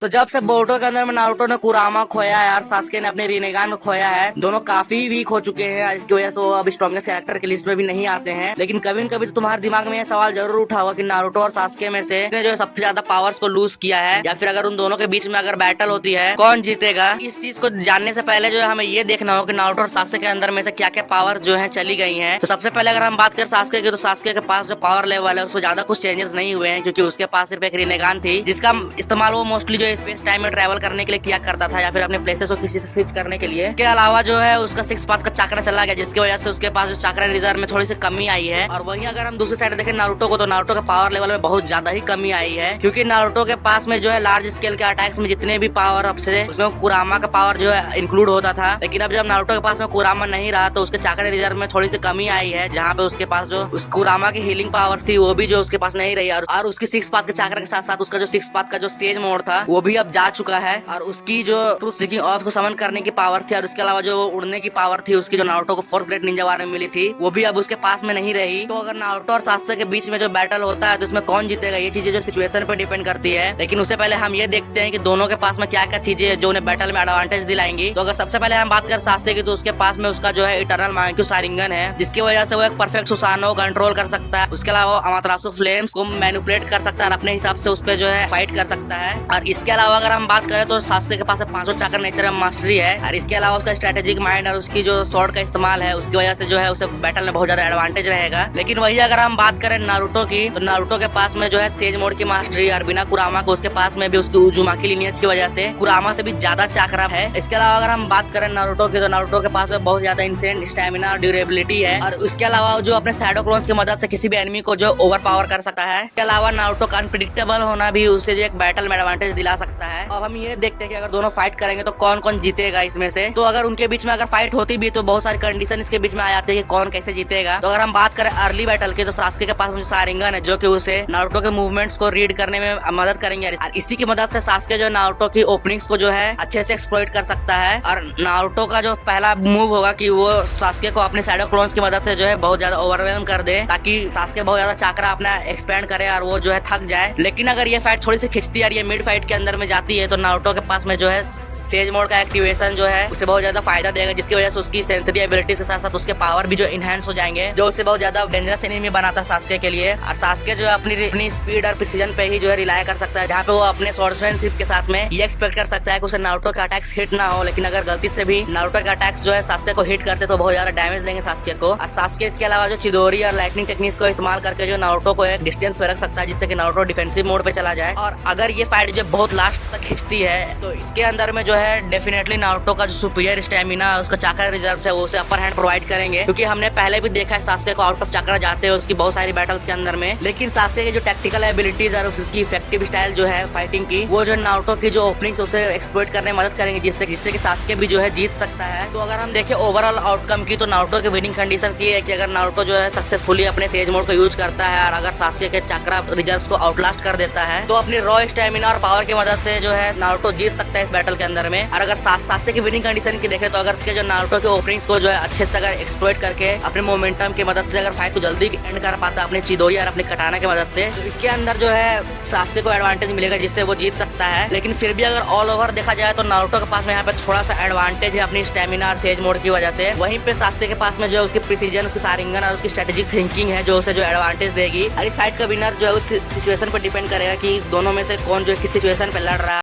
तो जब से बोरुतो के अंदर में नारुतो ने कुरामा खोया है और सास्के ने अपने रिनेगान को खोया है, दोनों काफी वीक हो चुके हैं। इसकी वजह से वो अब स्ट्रॉन्गेस्ट कैरेक्टर की लिस्ट में भी नहीं आते हैं। लेकिन कभी न कभी तो तुम्हारे दिमाग में ये सवाल जरूर उठा होगा कि नारुतो और सास्के में से जो है सबसे ज्यादा पावर्स को लूज किया है, या फिर अगर उन दोनों के बीच में अगर बैटल होती है कौन जीतेगा। इस चीज को जानने से पहले जो है हमें ये देखना होगा कि नारुतो और सास्के के अंदर में से क्या क्या पावर जो है चली गई है। तो सबसे पहले अगर हम बात करें सास्के की, तो सास्के के पास जो पावर लेवल है उसमें ज्यादा कुछ चेंजेस नहीं हुए हैं, क्योंकि उसके पास सिर्फ एक रिनेगान थी जिसका इस्तेमाल वो मोस्टली जो स्पेस टाइम में ट्रैवल करने के लिए किया करता था, या फिर अपने प्लेसेस को किसी से स्विच करने के लिए। के अलावा जो है उसका 6 पाथ का चक्र चला गया, जिसकी वजह से उसके पास जो चक्र रिजर्व में थोड़ी सी कमी आई है। और वहीं अगर हम दूसरी साइड देखें नारुतो को, तो नारुतो के पावर लेवल में बहुत ज्यादा ही कमी आई है, क्योंकि नारुतो के पास में जो है लार्ज स्केल के अटैक्स में जितने भी पावर अप से उसमें कुरामा का पावर जो है इंक्लूड होता था। लेकिन अब जब नारुतो के पास में कुरामा नहीं रहा तो उसके चक्र रिजर्व में थोड़ी सी कमी आई है, जहाँ पे उसके पास जो उस कुरामा की हीलिंग पावर थी वो भी जो उसके पास नहीं रही। और उसकी 6 पाथ के चक्र के साथ साथ उसका जो 6 पाथ का जो सेज मोड था वो भी अब जा चुका है। और उसकी जो ट्रूथ सीकिंग ऑफ को समन करने की पावर थी और उसके अलावा जो उड़ने की पावर थी उसकी, जो नारुतो को 4th ग्रेड निंजा वार में मिली थी, वो भी अब उसके पास में नहीं रही। तो अगर नारुतो और सास्के के बीच में जो बैटल होता है तो उसमें कौन जीतेगा, ये चीजें जो सिचुएशन पे डिपेंड करती है। लेकिन उससे पहले हम ये देखते हैं कि दोनों के पास में क्या क्या चीजें है जो उन्हें बैटल में एडवांटेज दिलाएंगी। तो अगर सबसे पहले हम बात करें सास्के की, तो उसके पास में उसका जो है इटर्नल मांक्यू शारिंगन है, जिसकी वजह से वो एक परफेक्ट सुसानो को कंट्रोल कर सकता है। उसके अलावा अमातरासु फ्लेम्स को मैनिपुलेट कर सकता है और अपने हिसाब से उस पर जो है फाइट कर सकता है। और इसके अलावा अगर हम बात करें तो सास्के के पास 500 चक्र नेचर में मास्टरी है, और इसके अलावा उसका स्ट्रेटेजिक माइंड और उसकी जो स्वॉर्ड का इस्तेमाल है उसकी वजह से जो है उसे बैटल में बहुत ज्यादा एडवांटेज रहेगा। लेकिन वही अगर हम बात करें नारुतो की, तो नारुतो के पास में जो है सेज मोड की मास्टरी, और बिना कुरामा को उसके पास में भी उसकी उजुमाकी लिनियज की वजह से कुरामा से भी ज्यादा चक्र है। इसके अलावा अगर हम बात करें नारुतो की, तो नारुतो के पास में बहुत ज्यादा इंसेंट स्टेमिना और ड्यूरेबिलिटी है, और उसके अलावा जो अपने शैडो क्लोन्स की मदद से किसी भी एनिमी को जो ओवर पावर कर सकता है। इसके अलावा नारुतो का अनप्रेडिक्टेबल होना भी उसे जो एक बैटल में एडवांटेज दिला सकता है। अब हम ये देखते हैं कि अगर दोनों फाइट करेंगे तो कौन कौन जीतेगा इसमें से। तो अगर उनके बीच में अगर फाइट होती भी तो बहुत सारी कंडीशन इसके बीच में आ जाती है कि कौन कैसे जीतेगा। तो अगर हम बात करें अर्ली बैटल की, तो सास्के के पास मुझे शारिंगन है जो कि उसे नारुतो के मूवमेंट्स को रीड करने में मदद करेंगे, और इसी की मदद से सास्के जो नारुतो की ओपनिंग्स को जो है अच्छे से एक्सप्लॉइट कर सकता है। और नारुतो का जो पहला मूव होगा कि वो सास्के को अपने शैडो क्लोन्स की मदद से जो है बहुत ज्यादा ओवरवेलम कर दे, ताकि सास्के बहुत ज्यादा चक्रा अपना एक्सपेंड करे और वो जो है थक जाए। लेकिन अगर ये फाइट थोड़ी सी खिंचती है और ये मिड फाइट के अंदर में जाती है, तो नारुतो के पास में जो है सेज मोड का एक्टिवेशन जो है उसे बहुत ज्यादा फायदा देगा, जिसकी वजह से उसकी सेंसरी एबिलिटी के साथ साथ उसके पावर भी जो इनहेंस हो जाएंगे, जो उसे बहुत ज्यादा डेंजरस एनिमी बनाता है सास्के के लिए। और सास्के जो है अपनी स्पीड और प्रिसीजन पे ही जो है रिलाय कर सकता है, जहाँ पे वो अपने स्वॉर्ड्समैनशिप के साथ में ये एक्सपेक्ट कर सकता है कि उसे नारुतो के अटैक्स हिट ना हो। लेकिन अगर गलती से भी नारुतो के अटैक्स जो है सास्के को हिट करते तो बहुत ज्यादा डैमेज देंगे सास्के को। और सास्के इसके अलावा जो चिदोरी और लाइटनिंग टेक्निक्स को इस्तेमाल करके जो नारुतो को एक डिस्टेंस पे रख सकता है, जिससे कि नारुतो डिफेंसिव मोड पे चला जाए। और अगर ये फाइट जो बहुत लास्ट तक खिंचती है तो इसके अंदर में जो है डेफिनेटली नारुतो का जो सुपीरियर स्टेमिना उसका चक्र रिजर्व है वो उसे अपर हैंड प्रोवाइड करेंगे, क्योंकि हमने पहले भी देखा है सास्के को आउट ऑफ चक्र जाते हैं उसकी बहुत सारी बैटल्स के अंदर में। लेकिन सास्के की जो टेक्टिकल एबिलिटीज और उसकी इफेक्टिव स्टाइल जो है फाइटिंग की, वो जो नारुतो की जो ओपनिंग्स उसे एक्सप्लॉइट करने में मदद करेंगे, जिससे कि सास्के भी जो है जीत सकता है। तो अगर हम देखें ओवरऑल आउटकम की, तो नारुतो की विनिंग कंडीशंस ये है कि अगर नारुतो जो है सक्सेसफुली अपने सेज मोड को यूज करता है और अगर सास्के के चक्र रिजर्व्स को आउटलास्ट कर देता है, तो अपनी रॉ स्टेमिना और पावर की मदद से जो है नारुतो जीत सकता है इस बैटल के अंदर में। और अगर सास्के की विनिंग कंडीशन की देखें, तो अगर उसके जो नारुतो के ओपनिंग्स को जो है अच्छे से अगर एक्सप्लॉइट करके अपने मोमेंटम की मदद से अगर फाइट को जल्दी एंड कर पाता है अपने चिदोरी और अपने कटाना की मदद से, तो इसके अंदर जो है सास्के को एडवांटेज मिलेगा, जिससे वो जीत सकता है। लेकिन फिर भी अगर ऑल ओवर देखा जाए तो नारुतो के पास में यहाँ पे थोड़ा सा एडवांटेज है अपनी स्टेमिना और सेज मोड की वजह से। वहीं पे सास्के के पास में जो है उसकी प्रिसीजन, उसकी शारिंगन और उसकी स्ट्रेटेजिक थिंकिंग है जो उसे जो एडवांटेज देगी। और इस फाइट का विनर जो है उस सिचुएशन पर डिपेंड करेगा कि दोनों में से कौन जो है किस सिचुएशन पे लड़ रहा है।